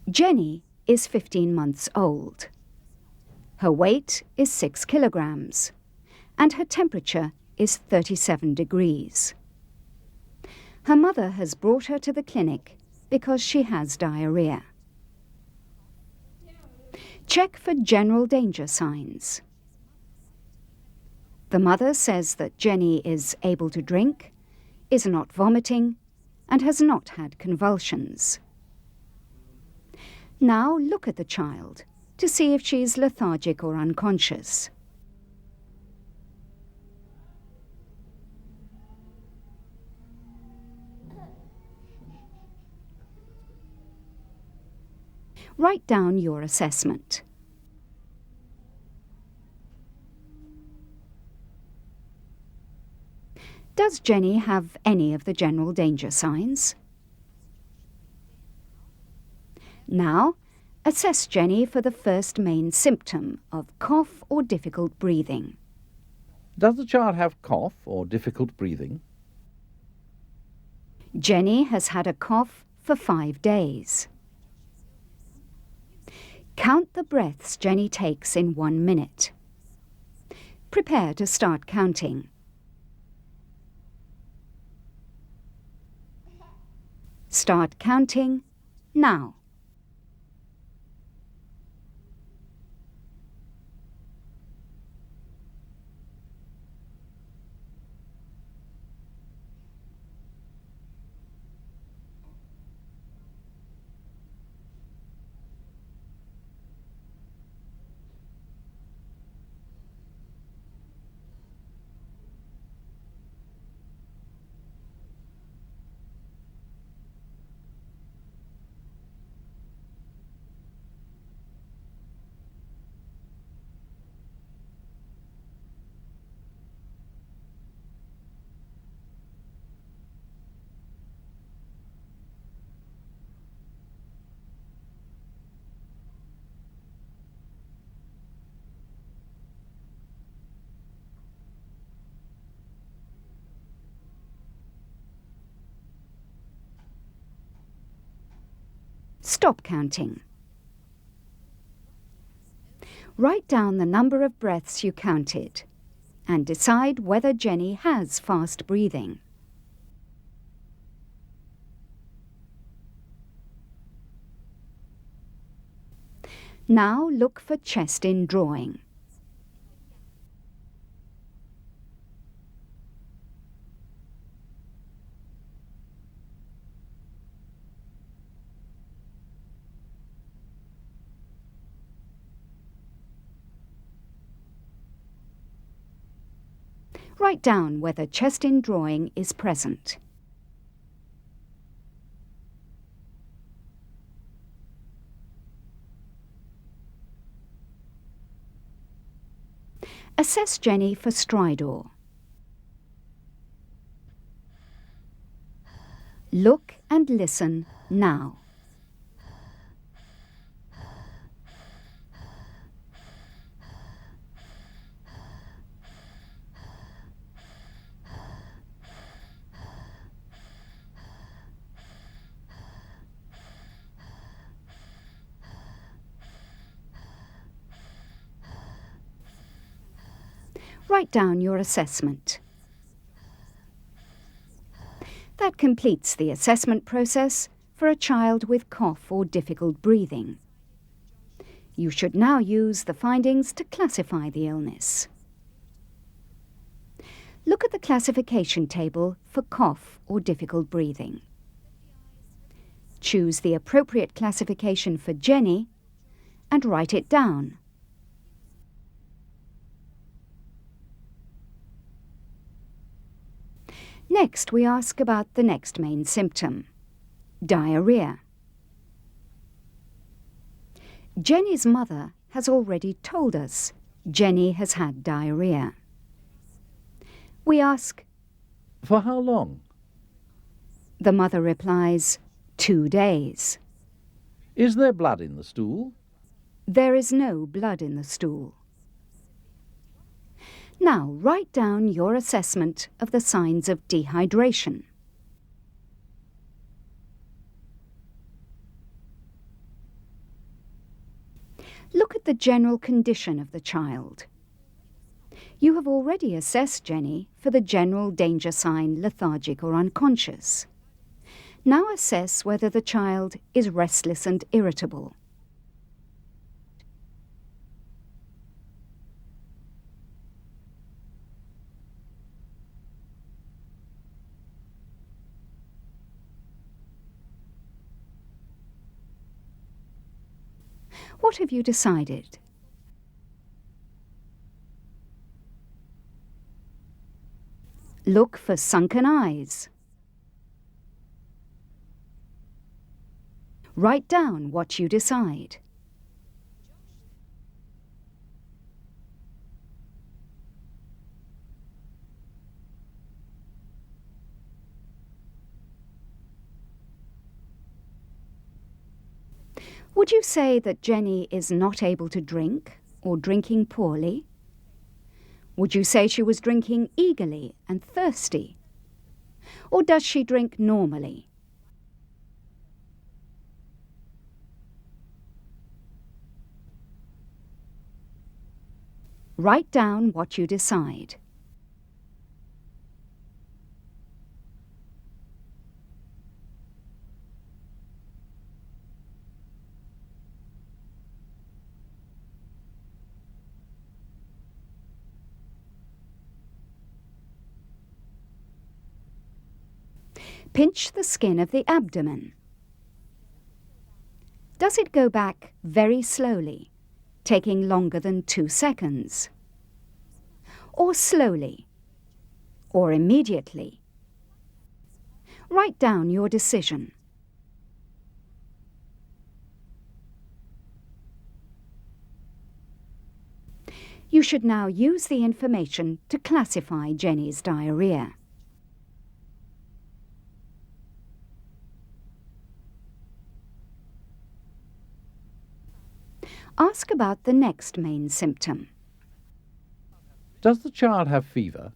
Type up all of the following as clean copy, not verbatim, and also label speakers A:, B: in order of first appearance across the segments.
A: Jenny is 15 months old. Her weight is 6 kilograms and her temperature is 37 degrees. Her mother has brought her to the clinic because she has diarrhea. Check for general danger signs. The mother says that Jenny is able to drink, is not vomiting, and has not had convulsions. Now look at the child to see if she is lethargic or unconscious. Write down your assessment. Does Jenny have any of the general danger signs? Now, assess Jenny for the first main symptom of cough or difficult breathing.
B: Does the child have cough or difficult breathing?
A: Jenny has had a cough for 5 days. Count the breaths Jenny takes in 1 minute. Prepare to start counting. Start counting now. Stop counting. Write down the number of breaths you counted and decide whether Jenny has fast breathing. Now look for chest in drawing. Write down whether chest in drawing is present. Assess Jenny for stridor. Look and listen now. Write down your assessment. That completes the assessment process for a child with cough or difficult breathing. You should now use the findings to classify the illness. Look at the classification table for cough or difficult breathing. Choose the appropriate classification for Jenny and write it down. Next, we ask about the next main symptom, diarrhea. Jenny's mother has already told us Jenny has had diarrhea. We ask,
B: For how long?
A: The mother replies, 2 days.
B: Is there blood in the stool?
A: There is no blood in the stool. Now write down your assessment of the signs of dehydration. Look at the general condition of the child. You have already assessed Jenny for the general danger sign lethargic or unconscious. Now assess whether the child is restless and irritable. What have you decided? Look for sunken eyes. Write down what you decide. Would you say that Jenny is not able to drink or drinking poorly? Would you say she was drinking eagerly and thirsty? Or does she drink normally? Write down what you decide. Pinch the skin of the abdomen. Does it go back very slowly, taking longer than 2 seconds? Or slowly? Or immediately? Write down your decision. You should now use the information to classify Jenny's diarrhea. Ask about the next main symptom.
B: Does the child have fever?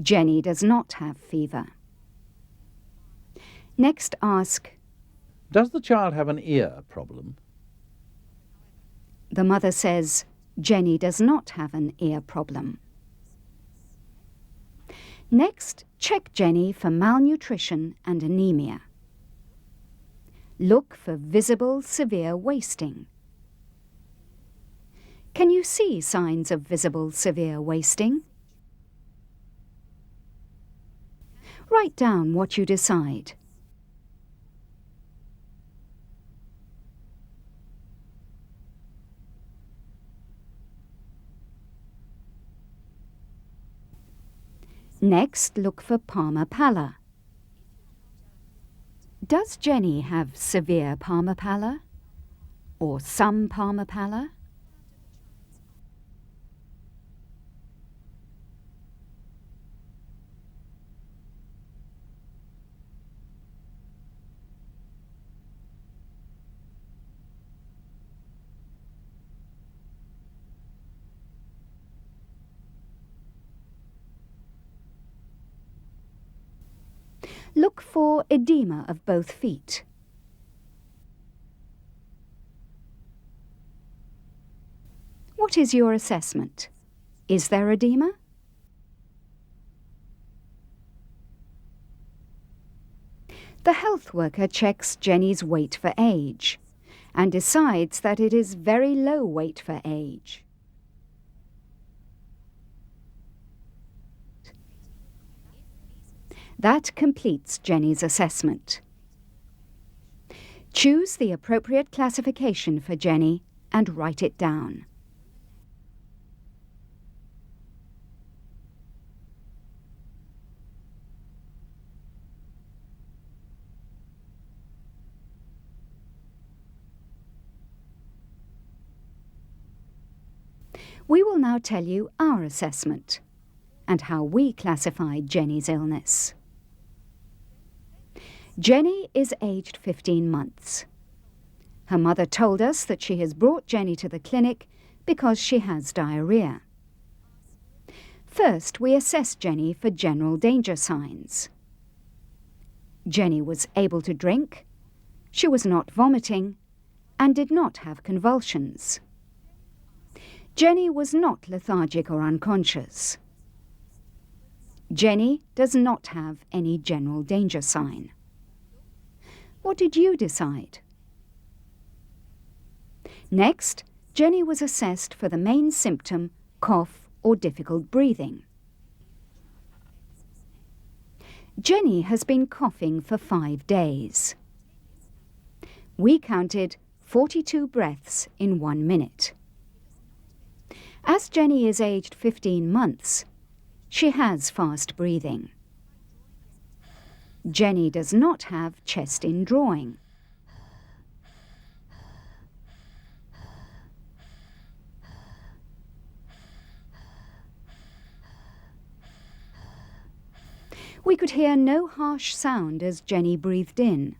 A: Jenny does not have fever. Next ask,
B: Does the child have an ear problem?
A: the mother says, Jenny does not have an ear problem. Next, check Jenny for malnutrition and anemia. Look for visible severe wasting. Can you see signs of visible severe wasting? Write down what you decide. Next, look for palmar pallor. Does Jenny have severe palmar pallor? Or some palmar pallor? Look for edema of both feet. What is your assessment? Is there edema? The health worker checks Jenny's weight for age and decides that it is very low weight for age. That completes Jenny's assessment. Choose the appropriate classification for Jenny and write it down. We will now tell you our assessment and how we classified Jenny's illness. Jenny is aged 15 months. Her mother told us that she has brought Jenny to the clinic because she has diarrhea. First, we assessed Jenny for general danger signs. Jenny was able to drink, she was not vomiting, and did not have convulsions. Jenny was not lethargic or unconscious. Jenny does not have any general danger sign. What did you decide? Next, Jenny was assessed for the main symptom, cough or difficult breathing. Jenny has been coughing for 5 days. We counted 42 breaths in 1 minute. As Jenny is aged 15 months, she has fast breathing. Jenny does not have chest indrawing. We could hear no harsh sound as Jenny breathed in.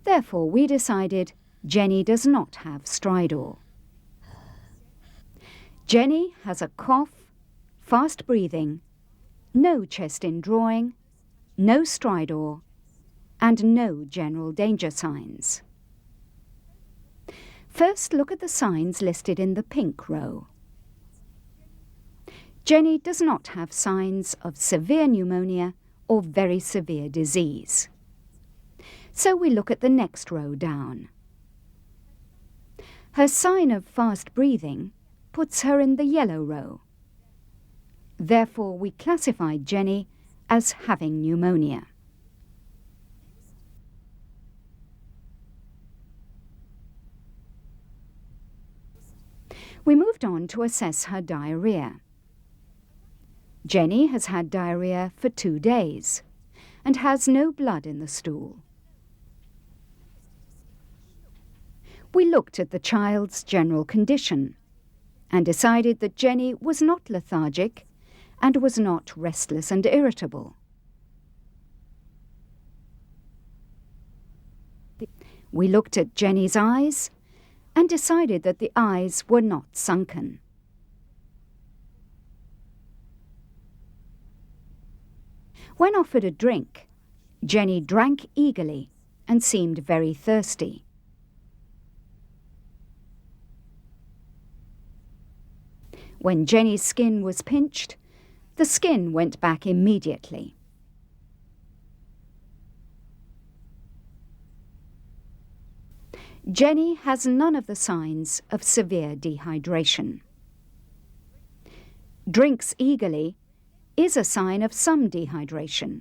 A: Therefore, we decided Jenny does not have stridor. Jenny has a cough, fast breathing, no chest indrawing, no stridor, and no general danger signs. First, look at the signs listed in the pink row. Jenny does not have signs of severe pneumonia or very severe disease. So we look at the next row down. Her sign of fast breathing puts her in the yellow row. Therefore, we classified Jenny as having pneumonia. We moved on to assess her diarrhoea. Jenny has had diarrhoea for 2 days and has no blood in the stool. We looked at the child's general condition and decided that Jenny was not lethargic and was not restless and irritable. We looked at Jenny's eyes and decided that the eyes were not sunken. When offered a drink, Jenny drank eagerly and seemed very thirsty. When Jenny's skin was pinched, the skin went back immediately. Jenny has none of the signs of severe dehydration. Drinks eagerly is a sign of some dehydration,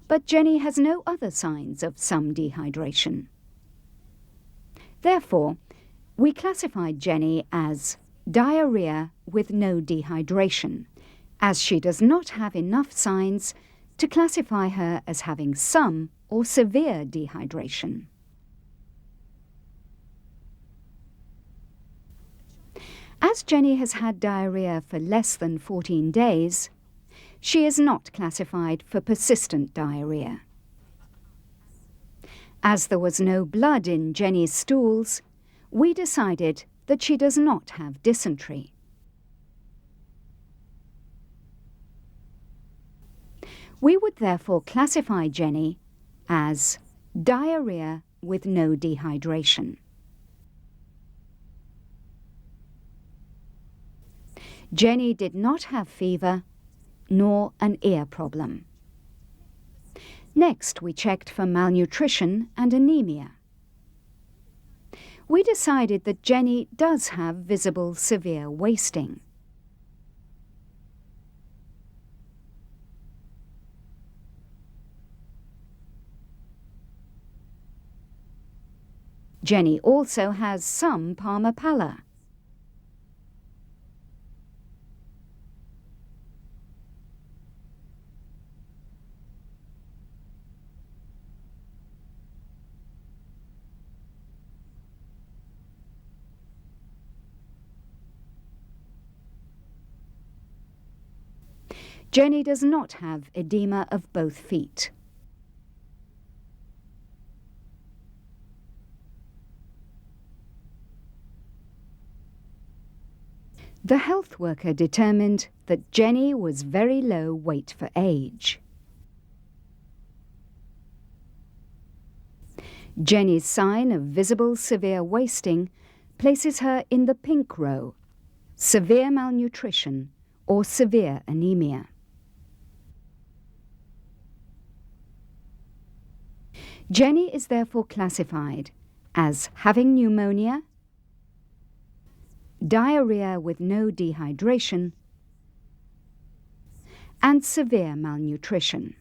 A: but Jenny has no other signs of some dehydration. Therefore, we classified Jenny as diarrhea with no dehydration, as she does not have enough signs to classify her as having some or severe dehydration. As Jenny has had diarrhoea for less than 14 days, she is not classified for persistent diarrhoea. As there was no blood in Jenny's stools, we decided that she does not have dysentery. We would therefore classify Jenny as diarrhoea with no dehydration. Jenny did not have fever nor an ear problem. Next, we checked for malnutrition and anemia. We decided that Jenny does have visible severe wasting. Jenny also has some palmar pallor. Jenny does not have edema of both feet. The health worker determined that Jenny was very low weight for age. Jenny's sign of visible severe wasting places her in the pink row, severe malnutrition or severe anemia. Jenny is therefore classified as having pneumonia, diarrhea with no dehydration, and severe malnutrition.